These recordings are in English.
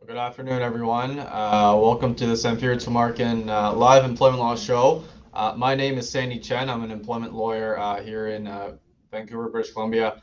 Good afternoon, everyone. Welcome to the Samfiru Tumarkin live employment law show. My name is Sandy Chen. I'm an employment lawyer here in Vancouver, British Columbia.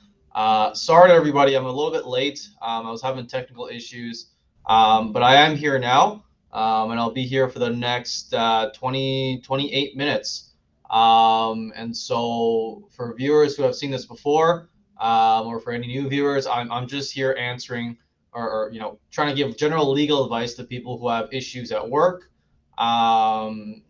Sorry to everybody, I'm a little bit late. I was having technical issues, but I am here now, and I'll be here for the next 28 minutes. And so, for viewers who have seen this before, or for any new viewers, I'm just here answering or trying to give general legal advice to people who have issues at work. Any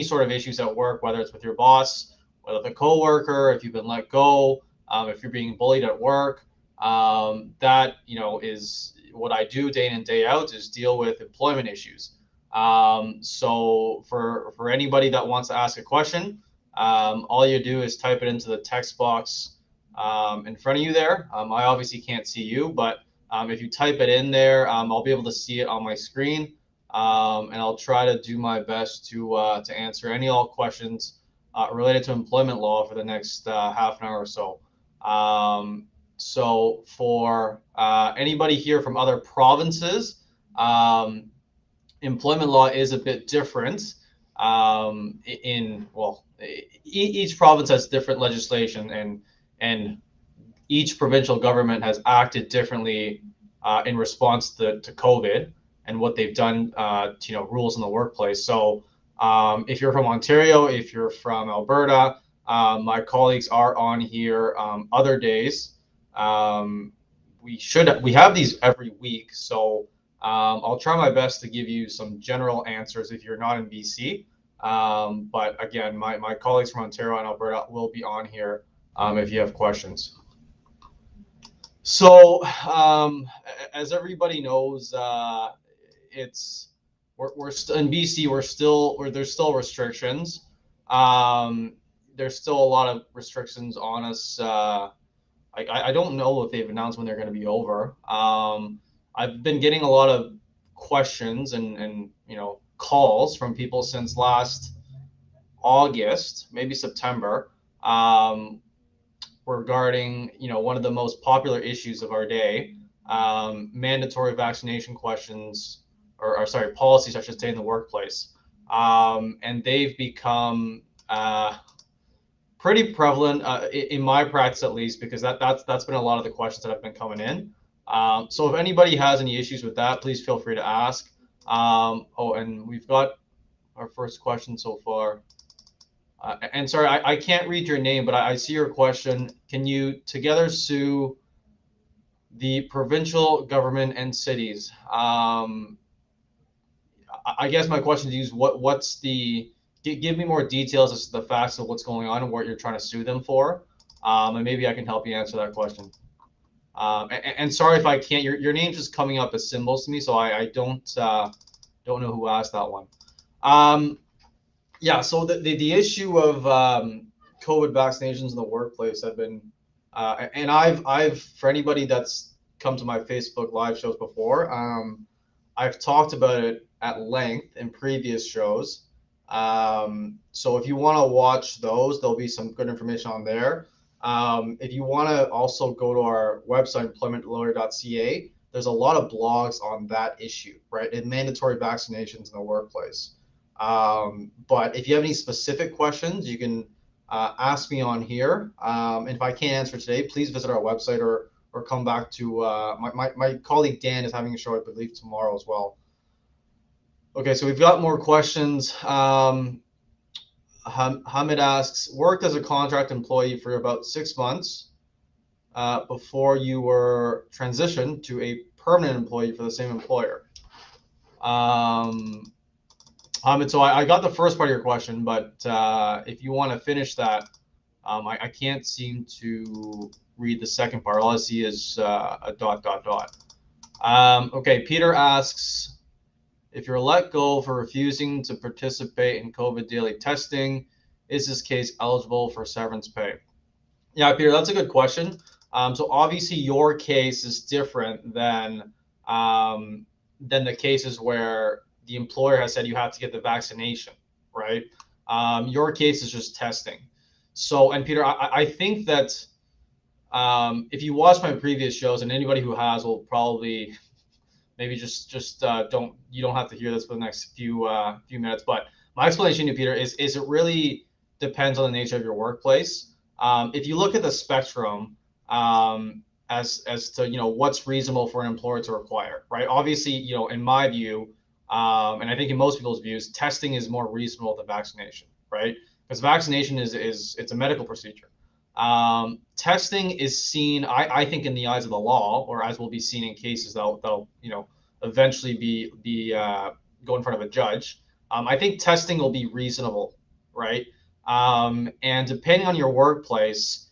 sort of issues at work, whether it's with your boss, whether with a coworker, if you've been let go, if you're being bullied at work. That is what I do day in and day out, is deal with employment issues. So for anybody that wants to ask a question, all you do is type it into the text box in front of you there. I obviously can't see you, but if you type it in there, I'll be able to see it on my screen, and I'll try to do my best to answer all questions related to employment law for the next half an hour or so. So for anybody here from other provinces, employment law is a bit different. Each province has different legislation, and each provincial government has acted differently in response to COVID and what they've done to rules in the workplace. So if you're from Ontario, if you're from Alberta, my colleagues are on here other days. We have these every week, so I'll try my best to give you some general answers if you're not in BC. But again, my colleagues from Ontario and Alberta will be on here if you have questions. So, as everybody knows, we're still in BC. There's still restrictions. There's still a lot of restrictions on us. I don't know if they've announced when they're going to be over. I've been getting a lot of questions and calls from people since last August, maybe September, regarding one of the most popular issues of our day, mandatory vaccination questions, or sorry, policies, I should say, in the workplace, and they've become pretty prevalent in my practice, at least, because that's been a lot of the questions that have been coming in. So if anybody has any issues with that, please feel free to ask. And we've got our first question so far. And sorry, I can't read your name, but I see your question. Can you together sue the provincial government and cities? I guess my question to you is what's the give me more details as to the facts of what's going on and what you're trying to sue them for, and maybe I can help you answer that question. And sorry if I can't. Your name's just coming up as symbols to me, so I don't know who asked that one. Yeah, so the issue of COVID vaccinations in the workplace have been, and I've for anybody that's come to my Facebook live shows before, I've talked about it at length in previous shows. So if you want to watch those, there'll be some good information on there. If you want to also go to our website, employmentlawyer.ca, there's a lot of blogs on that issue, right? And mandatory vaccinations in the workplace. But if you have any specific questions, you can ask me on here. And if I can't answer today, please visit our website or come back to my colleague Dan is having a show, I believe, tomorrow as well. Okay, so we've got more questions. Hamid asks, worked as a contract employee for about 6 months before you were transitioned to a permanent employee for the same employer. Hamid, so I got the first part of your question, but if you want to finish that, I can't seem to read the second part. All I see is a ... Okay, Peter asks, if you're let go for refusing to participate in COVID daily testing, is this case eligible for severance pay? Yeah, Peter, that's a good question. So obviously your case is different than the cases where the employer has said you have to get the vaccination, right? Your case is just testing. So, and Peter, I think that if you watch my previous shows, and anybody who has will probably maybe just you don't have to hear this for the next few minutes. But my explanation to Peter is it really depends on the nature of your workplace. If you look at the spectrum, as to what's reasonable for an employer to require, right? Obviously, in my view, and I think in most people's views, testing is more reasonable than vaccination, right? Because vaccination is it's a medical procedure. Testing is seen, I think, in the eyes of the law, or as will be seen in cases that'll eventually go in front of a judge. I think testing will be reasonable, right? And depending on your workplace,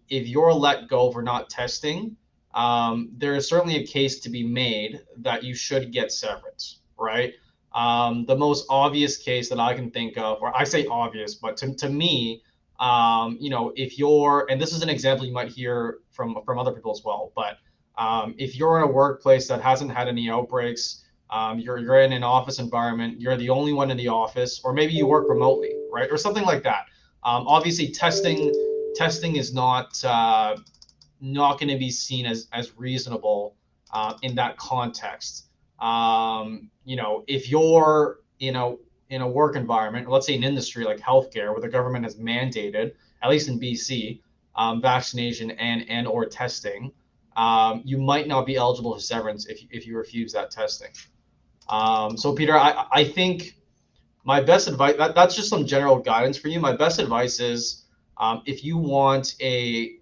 if you're let go for not testing, there is certainly a case to be made that you should get severance, right? The most obvious case that I can think of, or I say obvious, but to me, if you're, and this is an example you might hear from other people as well, but if you're in a workplace that hasn't had any outbreaks, you're in an office environment, you're the only one in the office, or maybe you work remotely, right, or something like that. Obviously, testing is not going to be seen as reasonable in that context. If you're in a work environment, let's say an industry like healthcare, where the government has mandated, at least in BC, vaccination and or testing, you might not be eligible for severance if you refuse that testing. So Peter, I think my best advice, that's just some general guidance for you. My best advice is, if you want a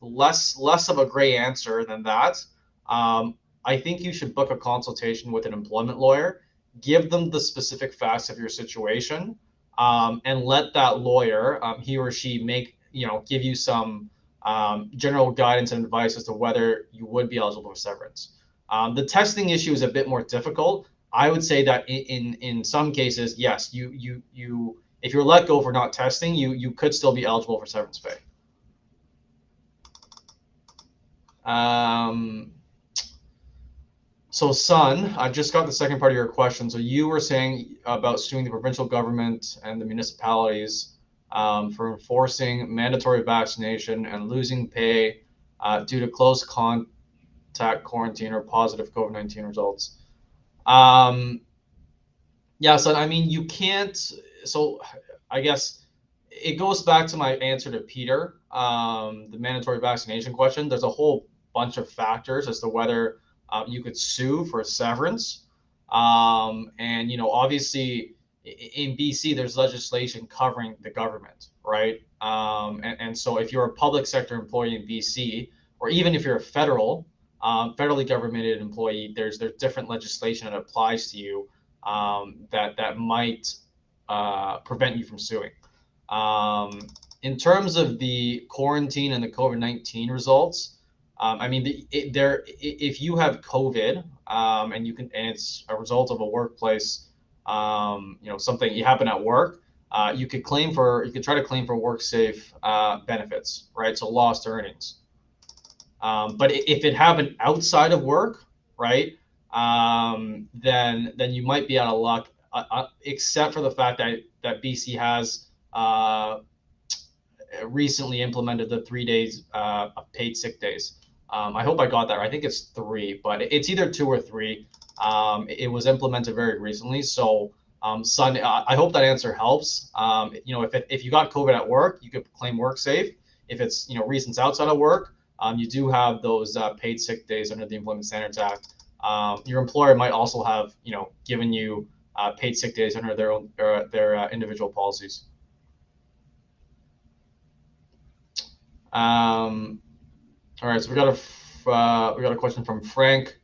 less of a gray answer than that, I think you should book a consultation with an employment lawyer, give them the specific facts of your situation, and let that lawyer, he or she, give you some general guidance and advice as to whether you would be eligible for severance. The testing issue is a bit more difficult. I would say that in some cases, yes, you if you're let go for not testing, you could still be eligible for severance pay. So, Son, I just got the second part of your question. So you were saying about suing the provincial government and the municipalities for enforcing mandatory vaccination and losing pay due to close contact quarantine or positive COVID-19 results. Yeah, so I mean, you can't. So I guess it goes back to my answer to Peter, the mandatory vaccination question. There's a whole bunch of factors as to whether you could sue for severance. And obviously in BC, there's legislation covering the government, right? And so if you're a public sector employee in BC, or even if you're a federally governmented employee, there's different legislation that applies to you that might prevent you from suing. In terms of the quarantine and the COVID-19 results, I mean, if you have COVID, and it's a result of a workplace, something you happen at work, you could try to claim for WorkSafe benefits, right? So lost earnings. But if it happened outside of work, right, then you might be out of luck, except for the fact that BC has recently implemented the 3 days of paid sick days. I hope I got that right. I think it's 3, but it's either 2 or 3. It was implemented very recently. So, Son, I hope that answer helps. If you got COVID at work, you could claim WorkSafe. If it's reasons outside of work, you do have those paid sick days under the Employment Standards Act. Your employer might also have given you paid sick days under their individual policies. All right, so we got a question from Frank.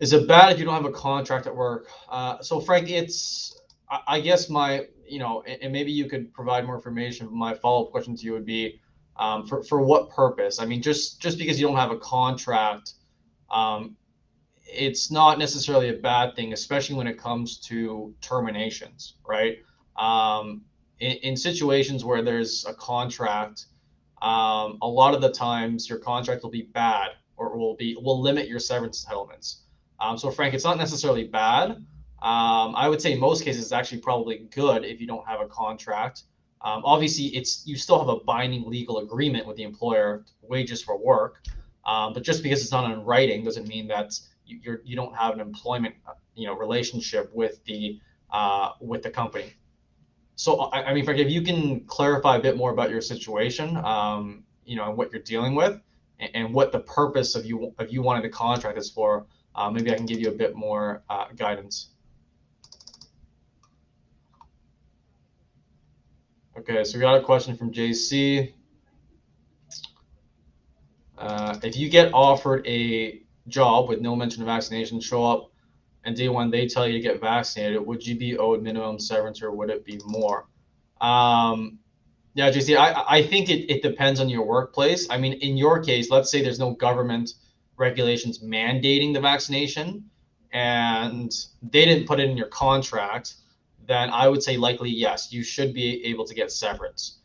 Is it bad if you don't have a contract at work? So Frank, I guess and maybe you could provide more information. My follow-up question to you would be, for what purpose? I mean, just because you don't have a contract, it's not necessarily a bad thing, especially when it comes to terminations, right? In situations where there's a contract, a lot of the times your contract will be bad, or will limit your severance entitlements. So Frank, it's not necessarily bad. I would say in most cases it's actually probably good if you don't have a contract. Obviously, you still have a binding legal agreement with the employer, wages for work. But just because it's not in writing doesn't mean that you don't have an employment relationship with the company. So I mean, Frank, if you can clarify a bit more about your situation, and what you're dealing with, and what the purpose of you wanting the contract is for, maybe I can give you a bit more guidance. Okay, so we got a question from JC. If you get offered a job with no mention of vaccination, show up, and day one they tell you to get vaccinated, would you be owed minimum severance, or would it be more? Yeah, JC, I think it depends on your workplace. I mean, in your case, let's say there's no government regulations mandating the vaccination, and they didn't put it in your contract, then I would say likely yes, you should be able to get severance.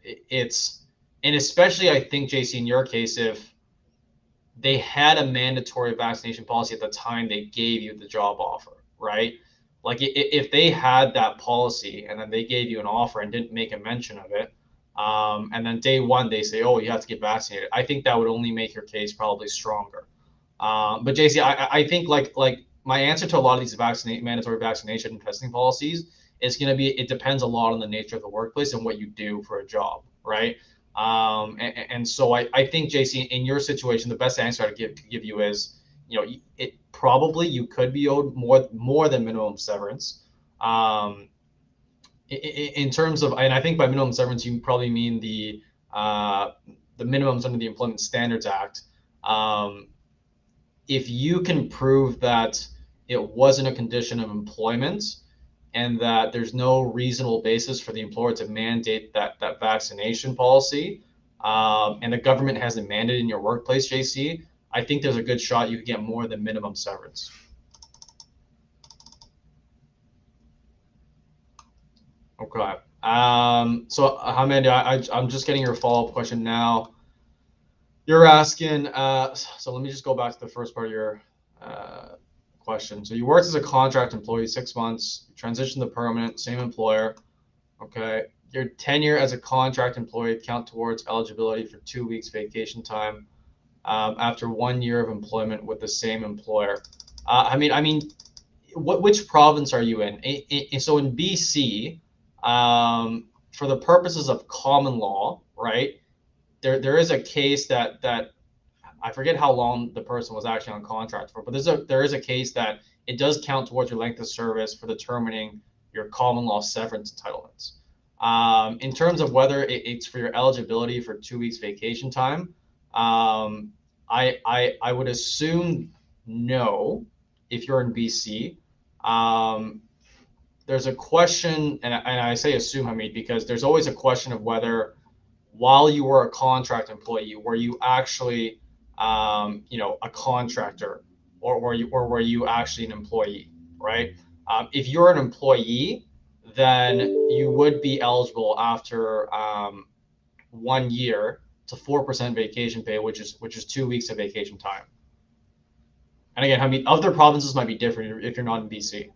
It's, and especially I think, JC, in your case, if they had a mandatory vaccination policy at the time they gave you the job offer, right? Like if they had that policy and then they gave you an offer and didn't make a mention of it, and then day one they say, oh, you have to get vaccinated, I think that would only make your case probably stronger. But JC, I think like my answer to a lot of these mandatory vaccination and testing policies is going to be, it depends a lot on the nature of the workplace and what you do for a job, right? And so I think, JC, in your situation, the best answer I could give you is, it probably you could be owed more than minimum severance. In terms of, and I think by minimum severance you probably mean the minimums under the Employment Standards Act. If you can prove that it wasn't a condition of employment and that there's no reasonable basis for the employer to mandate that vaccination policy, and the government hasn't mandated in your workplace, JC, I think there's a good shot you could get more than minimum severance. Okay. So Hamed, I'm just getting your follow-up question now. You're asking, so let me just go back to the first part of your question. So you worked as a contract employee 6 months, you transitioned to permanent, same employer. Okay. Your tenure as a contract employee count towards eligibility for 2 weeks vacation time after 1 year of employment with the same employer. Which province are you in? So in BC, for the purposes of common law, right? There is a case that I forget how long the person was actually on contract for, but there is a case that it does count towards your length of service for determining your common law severance entitlements. In terms of whether it's for your eligibility for 2 weeks vacation time, I would assume no if you're in BC. There's a question, and I say assume, Hamid, because there's always a question of whether while you were a contract employee, were you actually a contractor, or were you actually an employee, right? If you're an employee, then you would be eligible after 1 year to 4% vacation pay, which is 2 weeks of vacation time. And again, I mean, other provinces might be different if you're not in BC.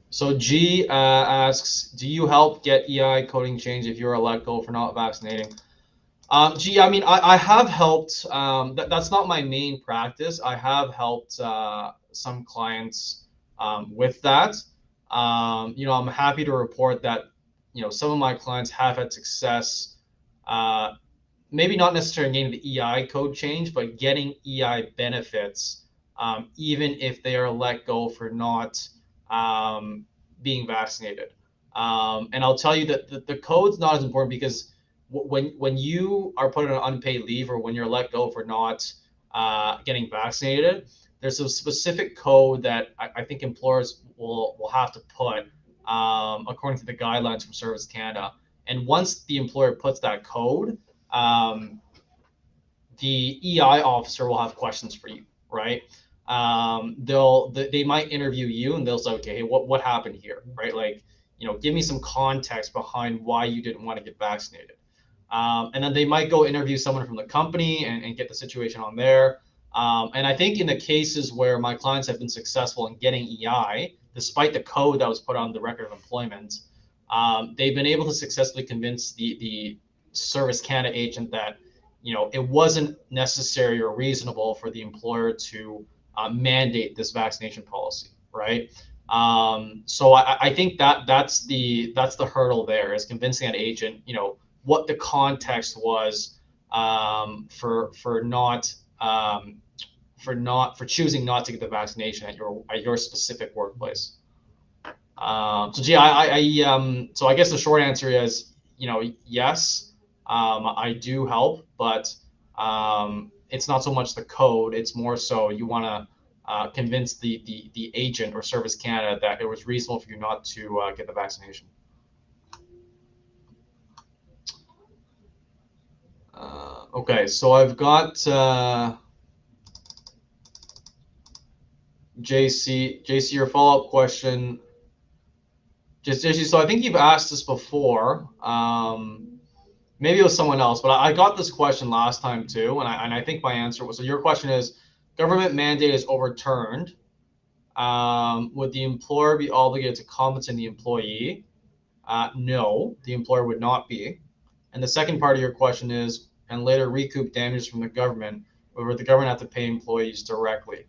So G asks, do you help get EI coding changed if you're let go for not vaccinating? G, I mean, I have helped. That's not my main practice. I have helped some clients with that. I'm happy to report that some of my clients have had success. Maybe not necessarily getting the EI code change, but getting EI benefits, even if they are let go for not being vaccinated. And I'll tell you that the code's not as important, because when you are put on unpaid leave, or when you're let go for not getting vaccinated, there's a specific code that I think employers will have to put according to the guidelines from Service Canada. And once the employer puts that code, the EI officer will have questions for you, right? They might interview you, and they'll say, okay, hey, what happened here, right? Like, give me some context behind why you didn't want to get vaccinated. And then they might go interview someone from the company and get the situation on there. And I think in the cases where my clients have been successful in getting EI, despite the code that was put on the record of employment, they've been able to successfully convince the Service Canada agent that, it wasn't necessary or reasonable for the employer to mandate this vaccination policy, right? So I think that's the hurdle there, is convincing an agent, what the context was for not for choosing not to get the vaccination at your specific workplace. So gee, so I guess the short answer is, yes, I do help, but it's not so much the code. It's more so you want to convince the agent or Service Canada that it was reasonable for you not to get the vaccination. Okay, so I've got JC, your follow-up question. JC, so I think you've asked this before. Maybe it was someone else, but I got this question last time too, and I think my answer was, so your question is, government mandate is overturned. Would the employer be obligated to compensate the employee? No, the employer would not be. And the second part of your question is, and later recoup damages from the government, or would the government have to pay employees directly?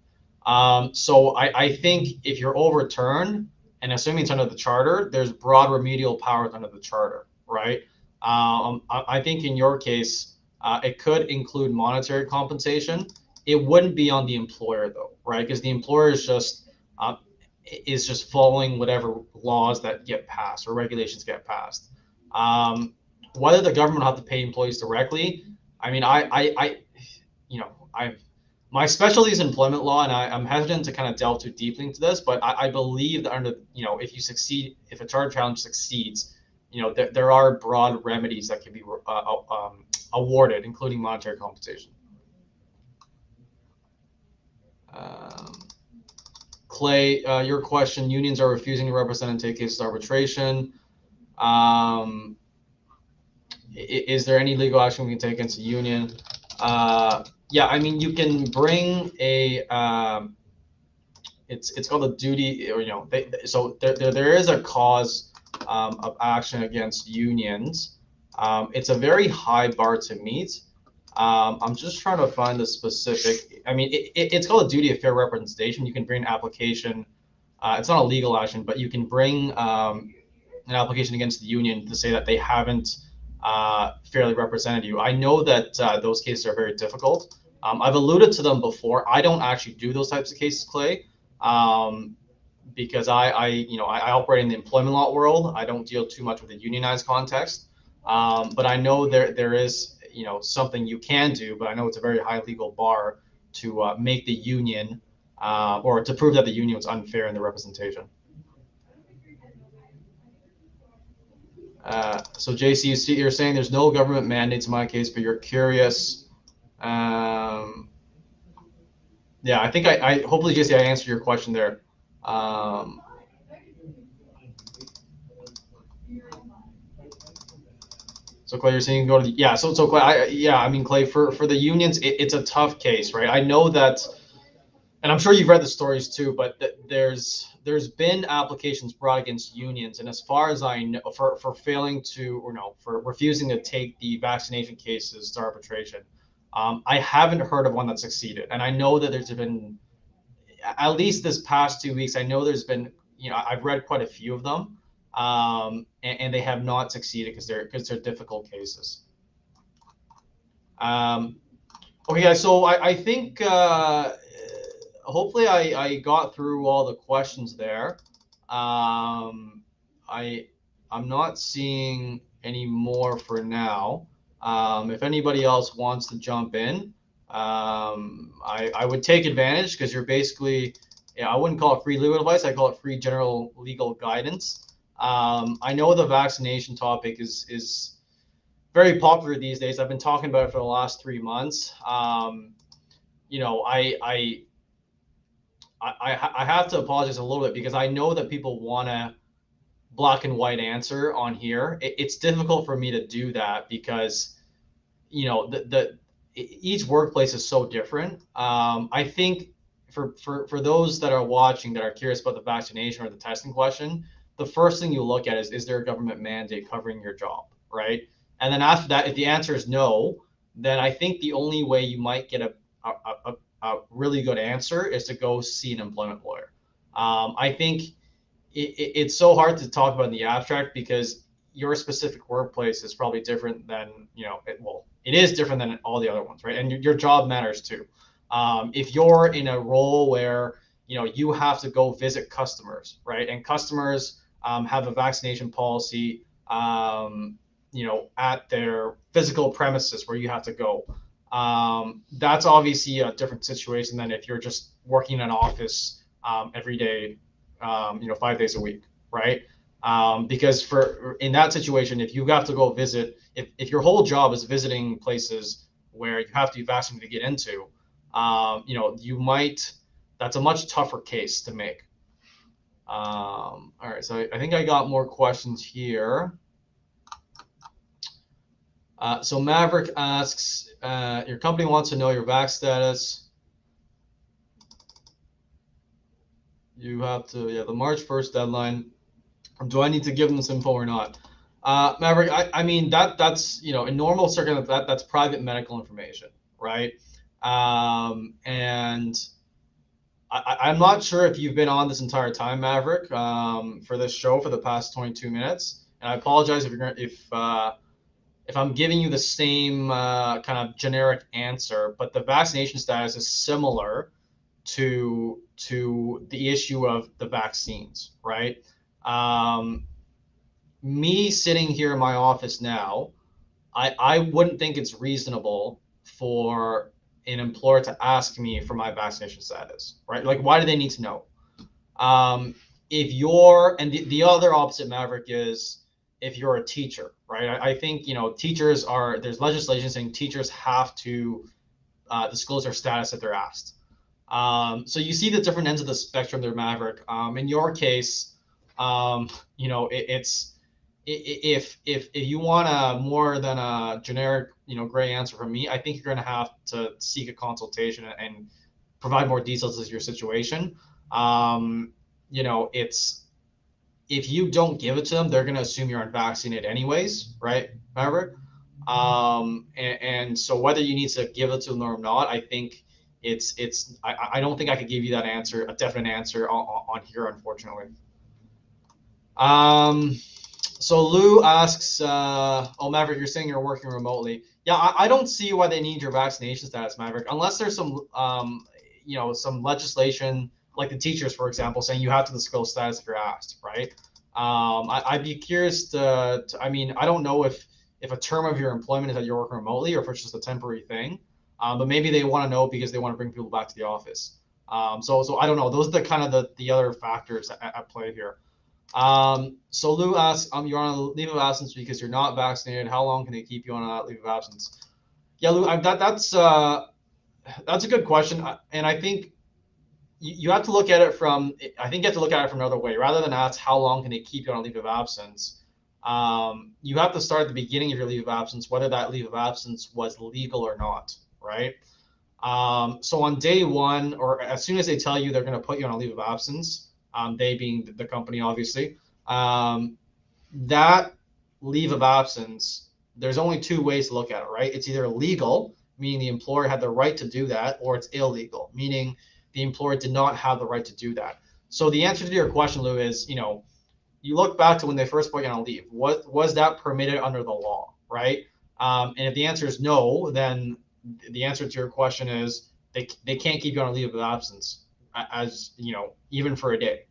So I think if you're overturned, and assuming it's under the charter, there's broad remedial powers under the charter, right? I think in your case, it could include monetary compensation. It wouldn't be on the employer though, right? Because the employer is just following whatever laws that get passed or regulations get passed. Whether the government will have to pay employees directly, I mean, my specialty is employment law, and I'm hesitant to kind of delve too deeply into this, but I believe that under, if you succeed, if a charter challenge succeeds, there are broad remedies that can be awarded, including monetary compensation. Clay, your question, unions are refusing to represent and take cases to arbitration. Is there any legal action we can take against a union? Yeah, I mean, you can bring a, it's called a duty, or, so there is a cause of action against unions. It's a very high bar to meet. I'm just trying to find the specific, I mean, it's called a duty of fair representation. You can bring an application. It's not a legal action, but you can bring an application against the union to say that they haven't fairly represented you. I know that those cases are very difficult. I've alluded to them before. I don't actually do those types of cases, Clay, because I operate in the employment law world. I don't deal too much with the unionized context, but I know there is something you can do, but I know it's a very high legal bar to make the union or to prove that the union was unfair in the representation. So JC, you're saying there's no government mandates in my case, but you're curious. Yeah, I think I hopefully, JC, I answered your question there. So Clay, you're saying go to the, yeah. So Clay, I mean, Clay, for the unions, it's a tough case, right? I know that, and I'm sure you've read the stories too, but there's been applications brought against unions, and as far as I know, for failing to, or no, for refusing to take the vaccination cases to arbitration. I haven't heard of one that succeeded, and I know that there's been, at least this past 2 weeks, I know there's been, I've read quite a few of them, and they have not succeeded because they're difficult cases. Okay, guys, so I think hopefully I got through all the questions there. I'm not seeing any more for now. If anybody else wants to jump in, I would take advantage, because you're basically, I wouldn't call it free legal advice, I call it free general legal guidance. I know the vaccination topic is very popular these days. I've been talking about it for the last 3 months. I have to apologize a little bit, because I know that people want a black and white answer on here. It's difficult for me to do that, because each workplace is so different. I think for those that are watching that are curious about the vaccination or the testing question, the first thing you look at is there a government mandate covering your job, right? And then after that, if the answer is no, then I think the only way you might get a really good answer is to go see an employment lawyer. I think it's so hard to talk about in the abstract because your specific workplace is probably different than, it is different than all the other ones, right? And your job matters too. If you're in a role where, you have to go visit customers, right? And customers have a vaccination policy, at their physical premises where you have to go. That's obviously a different situation than if you're just working in an office every day, 5 days a week, right? Because in that situation, if you have to go visit, if your whole job is visiting places where you have to be vaccinated to get into, that's a much tougher case to make. All right, so I think I got more questions here. So Maverick asks, your company wants to know your vax status. You have to, the March 1st deadline. Do I need to give them this info or not? Maverick, I mean, that's, in normal circumstances, that's private medical information, right? And I'm not sure if you've been on this entire time, Maverick, for this show for the past 22 minutes. And I apologize if I'm giving you the same kind of generic answer, but the vaccination status is similar to the issue of the vaccines, right? Me sitting here in my office now, I wouldn't think it's reasonable for an employer to ask me for my vaccination status, right? Like, why do they need to know? If you're, and the other opposite, Maverick, is if you're a teacher, right? I think, teachers there's legislation saying teachers have to disclose their status if they're asked. So you see the different ends of the spectrum there, Maverick. In your case, it's if you want a more than a generic, gray answer from me, I think you're going to have to seek a consultation and provide more details as your situation. It's, if you don't give it to them, they're going to assume you're unvaccinated anyways, right, Maverick? And so whether you need to give it to them or not, I think I don't think I could give you that answer, a definite answer on here, unfortunately. So Lou asks, oh, Maverick, you're saying you're working remotely. Yeah, I don't see why they need your vaccination status, Maverick, unless there's some, some legislation, like the teachers, for example, saying you have to disclose status if you're asked, right? I'd be curious I mean, I don't know if a term of your employment is that you're working remotely or if it's just a temporary thing, but maybe they want to know because they want to bring people back to the office. So I don't know. Those are the kind of the other factors at play here. So Lou asks, you're on a leave of absence because you're not vaccinated. How long can they keep you on a leave of absence? Yeah, Lou, that's a good question, and I think you have to look at it from. I think you have to look at it from another way. Rather than ask how long can they keep you on a leave of absence, you have to start at the beginning of your leave of absence, whether that leave of absence was legal or not, right? So on day one, or as soon as they tell you they're going to put you on a leave of absence, they being the company, obviously, that leave of absence, there's only two ways to look at it, right? It's either legal, meaning the employer had the right to do that, or it's illegal, meaning the employer did not have the right to do that. So the answer to your question, Lou, is, you look back to when they first put you on leave. Was that permitted under the law, right? And if the answer is no, then the answer to your question is they can't keep you on a leave of absence, as even for a day.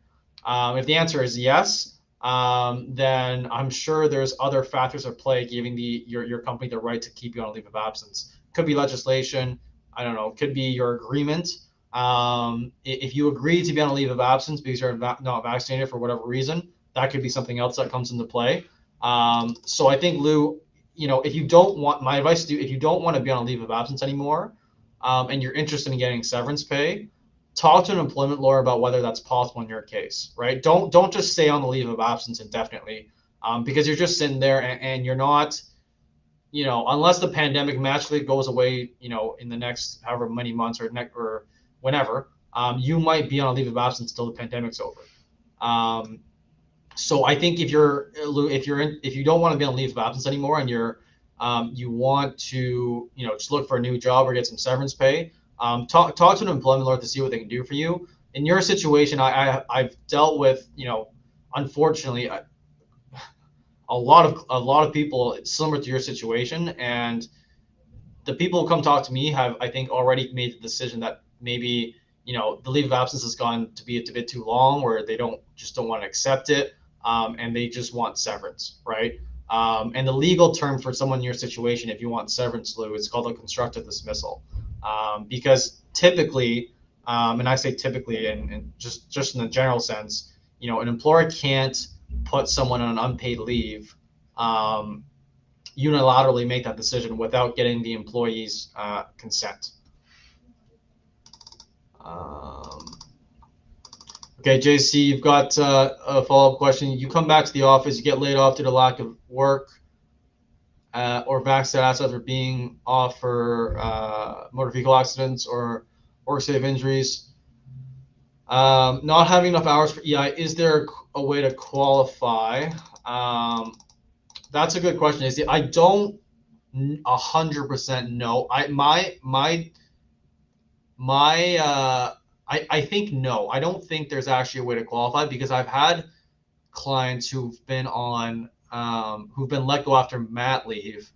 If the answer is yes, then I'm sure there's other factors at play giving your company the right to keep you on a leave of absence. Could be legislation. I don't know. Could be your agreement. If you agree to be on a leave of absence because you're not vaccinated for whatever reason, that could be something else that comes into play. So I think, Lou, if you don't want, my advice to you, if you don't want to be on a leave of absence anymore, and you're interested in getting severance pay, talk to an employment lawyer about whether that's possible in your case, right? Don't just stay on the leave of absence indefinitely, because you're just sitting there and you're not, unless the pandemic magically goes away, in the next however many months or whenever, you might be on a leave of absence until the pandemic's over. So I think if you don't want to be on leave of absence anymore and you want to just look for a new job or get some severance pay, talk to an employment lawyer to see what they can do for you. In your situation, I've dealt with unfortunately a lot of people similar to your situation, and the people who come talk to me have, I think, already made the decision that maybe the leave of absence has gone to be a bit too long, where they don't want to accept it, and they just want severance, right? And the legal term for someone in your situation, if you want severance, Lou, it's called a constructive dismissal, because typically, and I say typically, and just in the general sense, an employer can't put someone on an unpaid leave. Unilaterally make that decision without getting the employee's consent. Um, okay, JC, you've got a follow-up question. You come back to the office, you get laid off due to lack of work or vac status after being off for motor vehicle accidents or work-safe injuries. Not having enough hours for EI, is there a way to qualify? That's a good question, JC. I don't 100% know. I think no. I don't think there's actually a way to qualify, because I've had clients who've been let go after mat leave,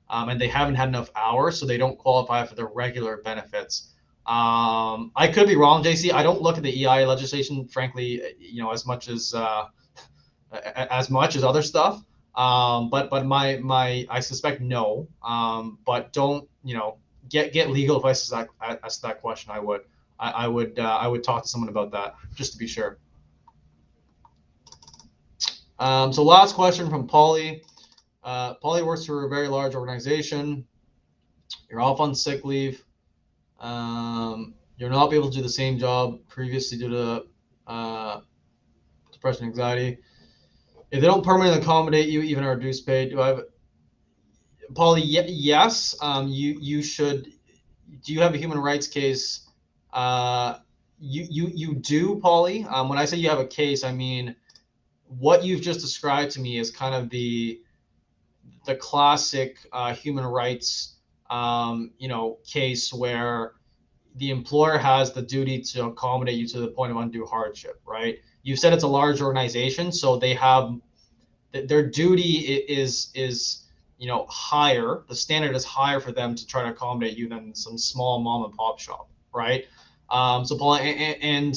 and they haven't had enough hours, so they don't qualify for the regular benefits. I could be wrong, JC. I don't look at the EI legislation, frankly, as much as other stuff. But my I suspect no. But don't get legal advice as to that question. I would talk to someone about that just to be sure. So last question from Polly. Polly works for a very large organization. You're off on sick leave. You're not able to do the same job previously due to depression, anxiety. If they don't permanently accommodate you, even at reduced pay, do I have? Polly, yes. You should. Do you have a human rights case? You do, Polly. When I say you have a case, I mean what you've just described to me is kind of the classic human rights case where the employer has the duty to accommodate you to the point of undue hardship, right? You said it's a large organization, so they have their duty is higher. The standard is higher for them to try to accommodate you than some small mom and pop shop, right? So Paul, and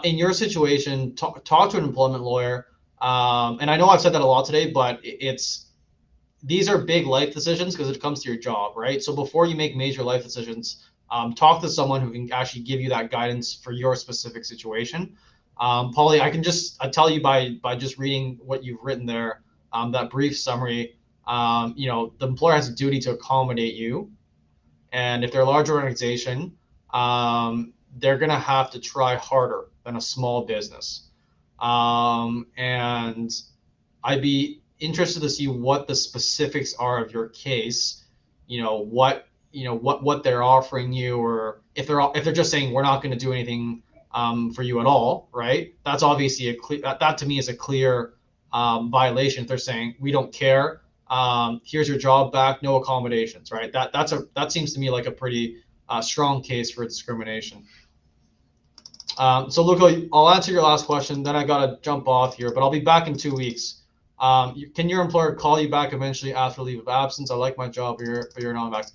in your situation, talk to an employment lawyer. And I know I've said that a lot today, but these are big life decisions because it comes to your job, right? So before you make major life decisions, talk to someone who can actually give you that guidance for your specific situation. Paulie, I can just tell you by just reading what you've written there, that brief summary, the employer has a duty to accommodate you. And if they're a large organization, they're going to have to try harder than a small business. And I'd be interested to see what the specifics are of your case, what they're offering you, or if they're just saying we're not going to do anything for you at all, right? That's obviously that to me is a clear violation. If they're saying we don't care, here's your job back, no accommodations, right? That seems to me like a pretty strong case for discrimination. So Luca, I'll answer your last question, then I gotta jump off here, but I'll be back in 2 weeks. Can your employer call you back eventually after leave of absence? I like my job, but you're non-vax.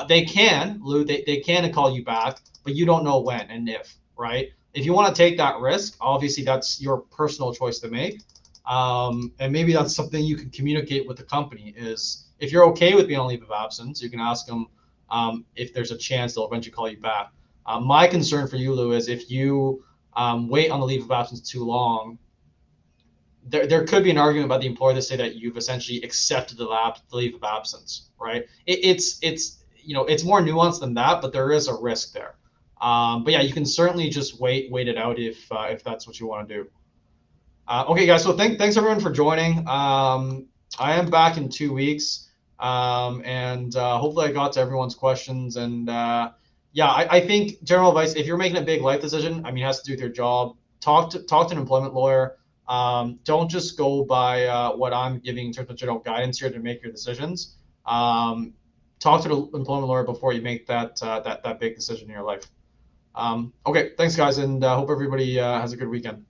They can, Lou, they can call you back, but you don't know when and if, right? If you want to take that risk, obviously that's your personal choice to make. And maybe that's something you can communicate with the company is if you're okay with being on leave of absence, you can ask them if there's a chance they'll eventually call you back. My concern for you, Lou, is if you wait on the leave of absence too long, there could be an argument by the employer to say that you've essentially accepted the leave of absence, right? It's more nuanced than that, but there is a risk there. But yeah, you can certainly just wait it out if that's what you want to do. Okay, guys. So thanks everyone for joining. I am back in 2 weeks, and hopefully I got to everyone's questions. And yeah, I think general advice: if you're making a big life decision, I mean, it has to do with your job. Talk to an employment lawyer. Don't just go by what I'm giving in terms of general guidance here to make your decisions. Talk to the employment lawyer before you make that big decision in your life. Okay, thanks guys, and hope everybody has a good weekend.